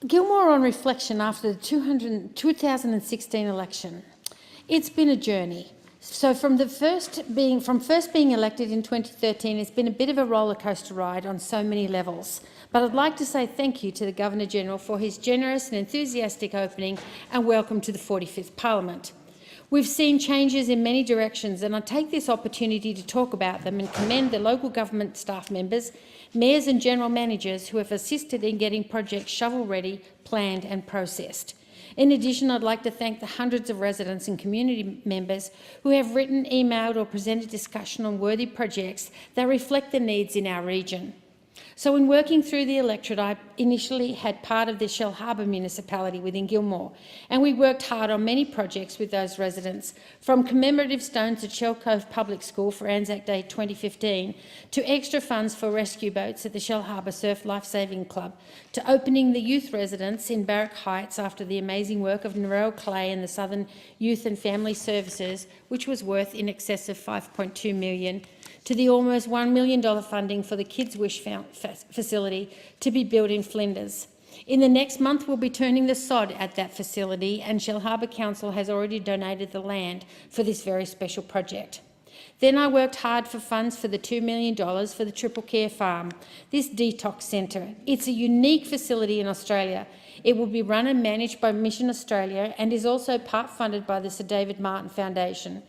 Gilmore on reflection after the 2016 election. It's been a journey. So from first being elected in 2013, it's been a bit of a rollercoaster ride on so many levels. But I'd like to say thank you to the Governor-General for his generous and enthusiastic opening and welcome to the 45th Parliament. We've seen changes in many directions, and I take this opportunity to talk about them and commend the local government staff members, mayors and general managers who have assisted in getting projects shovel-ready, planned and processed. In addition, I'd like to thank the hundreds of residents and community members who have written, emailed or presented discussion on worthy projects that reflect the needs in our region. So in working through the electorate, I initially had part of the Shell Harbour municipality within Gilmore, and we worked hard on many projects with those residents, from commemorative stones at Shell Cove Public School for Anzac Day 2015, to extra funds for rescue boats at the Shell Harbour Surf Lifesaving Club, to opening the youth residence in Barrack Heights after the amazing work of Narelle Clay and the Southern Youth and Family Services, which was worth in excess of $5.2 million, to the almost $1 million funding for the Kids Wish facility to be built in Flinders. In the next month, we'll be turning the sod at that facility, and Shell Harbour Council has already donated the land for this very special project. Then I worked hard for funds for the $2 million for the Triple Care Farm, this detox centre. It's a unique facility in Australia. It will be run and managed by Mission Australia and is also part funded by the Sir David Martin Foundation.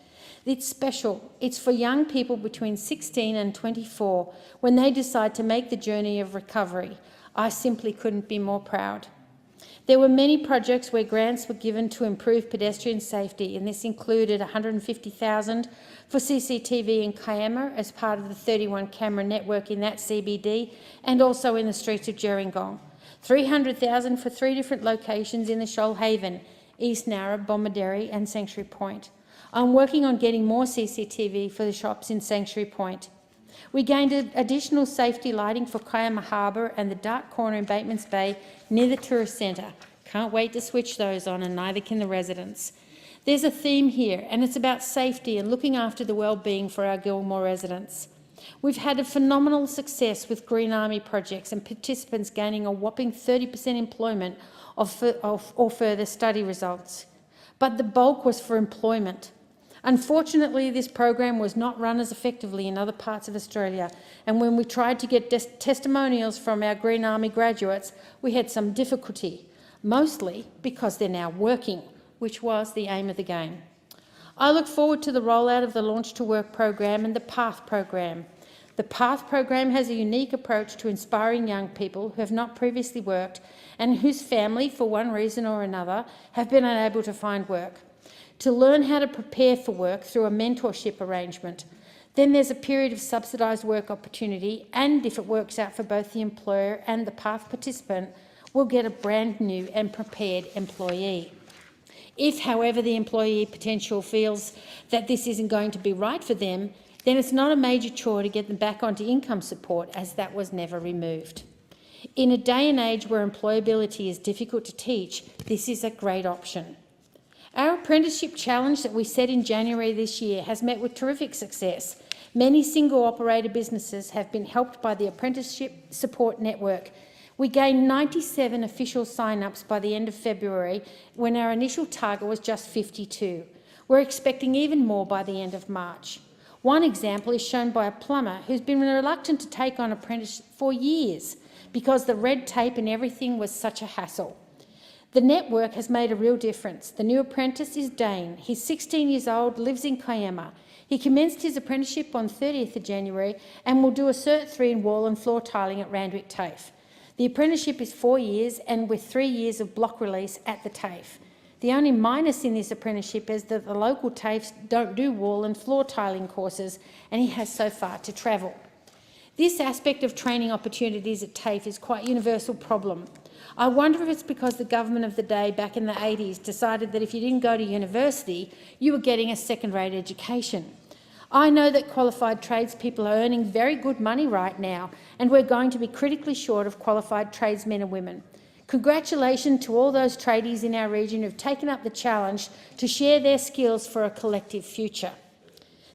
It's special. It's for young people between 16 and 24 when they decide to make the journey of recovery. I simply couldn't be more proud. There were many projects where grants were given to improve pedestrian safety, and this included $150,000 for CCTV in Kiama as part of the 31 camera network in that CBD and also in the streets of Gerringong, $300,000 for 3 different locations in the Shoalhaven, East Narra, Bomaderry and Sanctuary Point. I'm working on getting more CCTV for the shops in Sanctuary Point. We gained additional safety lighting for Kiama Harbour and the dark corner in Bateman's Bay near the tourist centre. Can't wait to switch those on, and neither can the residents. There's a theme here, and it's about safety and looking after the well-being for our Gilmore residents. We've had a phenomenal success with Green Army projects and participants gaining a whopping 30% employment or further study results. But the bulk was for employment. Unfortunately, this program was not run as effectively in other parts of Australia, and when we tried to get testimonials from our Green Army graduates, we had some difficulty, mostly because they're now working, which was the aim of the game. I look forward to the rollout of the Launch to Work program and the PATH program. The PATH program has a unique approach to inspiring young people who have not previously worked and whose family, for one reason or another, have been unable to find work, to learn how to prepare for work through a mentorship arrangement. Then there's a period of subsidised work opportunity, and if it works out for both the employer and the PATH participant, we'll get a brand new and prepared employee. If, however, the employee potential feels that this isn't going to be right for them, then it's not a major chore to get them back onto income support, as that was never removed. In a day and age where employability is difficult to teach, this is a great option. Our apprenticeship challenge that we set in January this year has met with terrific success. Many single operator businesses have been helped by the Apprenticeship Support Network. We gained 97 official sign-ups by the end of February, when our initial target was just 52. We're expecting even more by the end of March. One example is shown by a plumber who's been reluctant to take on apprenticeship for years because the red tape and everything was such a hassle. The network has made a real difference. The new apprentice is Dane. He's 16 years old, lives in Kiama. He commenced his apprenticeship on 30th of January and will do a Cert 3 in wall and floor tiling at Randwick TAFE. The apprenticeship is 4 years and with 3 years of block release at the TAFE. The only minus in this apprenticeship is that the local TAFEs don't do wall and floor tiling courses, and he has so far to travel. This aspect of training opportunities at TAFE is quite a universal problem. I wonder if it's because the government of the day back in the 80s decided that if you didn't go to university, you were getting a second-rate education. I know that qualified tradespeople are earning very good money right now, and we're going to be critically short of qualified tradesmen and women. Congratulations to all those tradies in our region who've taken up the challenge to share their skills for a collective future.